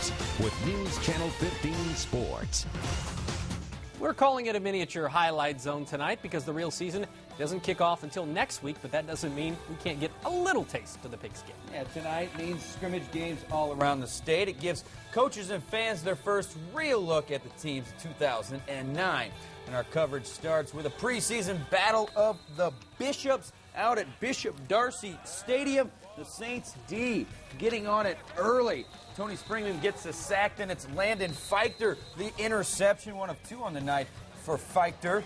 Scrimmages with News Channel 15 Sports. We're calling it a miniature highlight zone tonight because the real season doesn't kick off until next week, but that doesn't mean we can't get a little taste of the pigskin. Yeah, tonight means scrimmage games all around the state. It gives coaches and fans their first real look at the teams of 2009. And our coverage starts with a preseason battle of the Bishops out at Bishop Darcy Stadium. The Saints D getting on it early. Tony Springman gets a sack, then it's Landon Feichter, the interception, one of two on the night for Feichter.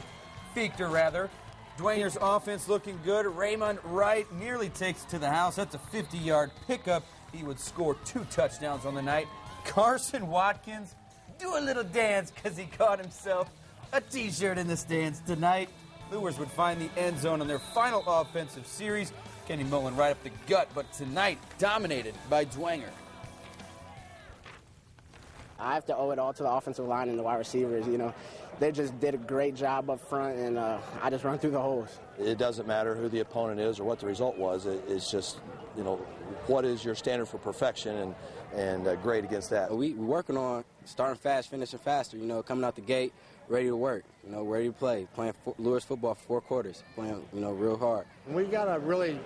Dwanger's offense looking good. Raymond Wright nearly takes it to the house. That's a 50-yard pickup. He would score 2 touchdowns on the night. Carson Watkins, do a little dance because he caught himself a T-shirt in the stands tonight. Lures would find the end zone on their final offensive series. Kenny Mullen right up the gut, but tonight dominated by Dwanger. I have to owe it all to the offensive line and the wide receivers. You know, they just did a great job up front, and I just run through the holes. It doesn't matter who the opponent is or what the result was. It's just, you know, what is your standard for perfection and grade against that. We're working on starting fast, finishing faster, you know, coming out the gate, ready to work, you know, ready to play, playing Lewis football for 4 quarters, playing, you know, real hard. We got to really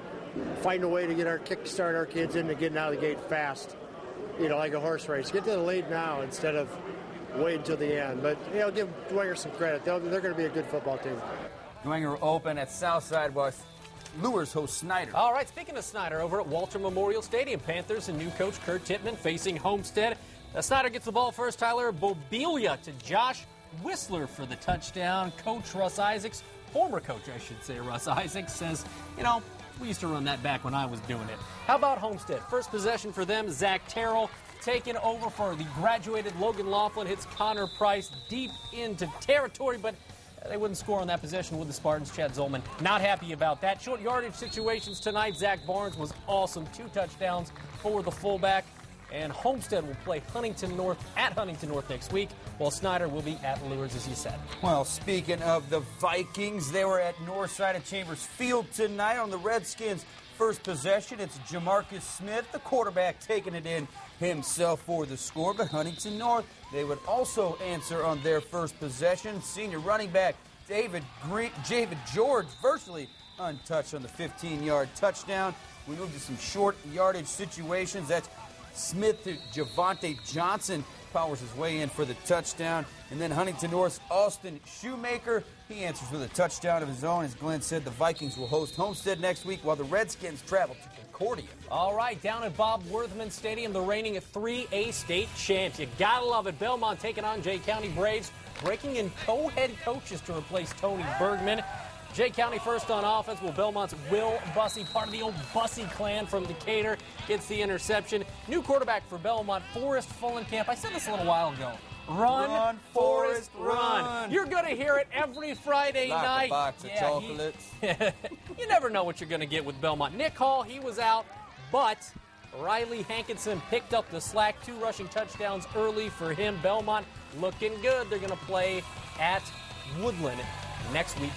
find a way to kickstart our kids into getting out of the gate fast, you know, like a horse race. Get to the lead now instead of wait until the end. But, you know, give Dwanger some credit. They're going to be a good football team. Dwanger open at Southside while Lures host Snyder. All right, speaking of Snyder, over at Walter Memorial Stadium, Panthers and new coach Kurt Tittman facing Homestead. Snyder gets the ball first. Tyler Bobilia to Josh Whistler for the touchdown. Coach Russ Isaacs, former coach, I should say, Russ Isaacs, says, you know, we used to run that back when I was doing it. How about Homestead? First possession for them, Zach Terrell taking over for the graduated Logan Laughlin. Hits Connor Price deep into territory, but they wouldn't score on that possession with the Spartans. Chad Zolman not happy about that. Short yardage situations tonight. Zach Barnes was awesome. 2 touchdowns for the fullback. And Homestead will play Huntington North at Huntington North next week, while Snyder will be at Lures, as you said. Well, speaking of the Vikings, they were at north side of Chambers Field tonight on the Redskins' first possession. It's Jamarcus Smith, the quarterback, taking it in himself for the score. But Huntington North, they would also answer on their first possession. Senior running back David George, virtually untouched on the 15-yard touchdown. We move to some short yardage situations. That's Smith to Javante Johnson powers his way in for the touchdown. And then Huntington North's Austin Shoemaker, he answers with a touchdown of his own. As Glenn said, the Vikings will host Homestead next week while the Redskins travel to Concordia. All right, down at Bob Worthman Stadium, the reigning 3A state champs. You gotta love it. Belmont taking on Jay County Braves, breaking in co-head coaches to replace Tony Bergman. Jay County first on offense. Will Belmont's Will Bussey, part of the old Bussey clan from Decatur, gets the interception. New quarterback for Belmont, Forrest Fullenkamp. I said this a little while ago. Run, Forrest, run. You're going to hear it every Friday night. A box of chocolates. You never know what you're going to get with Belmont. Nick Hall, he was out, but Riley Hankinson picked up the slack. 2 rushing touchdowns early for him. Belmont looking good. They're going to play at Woodland next week.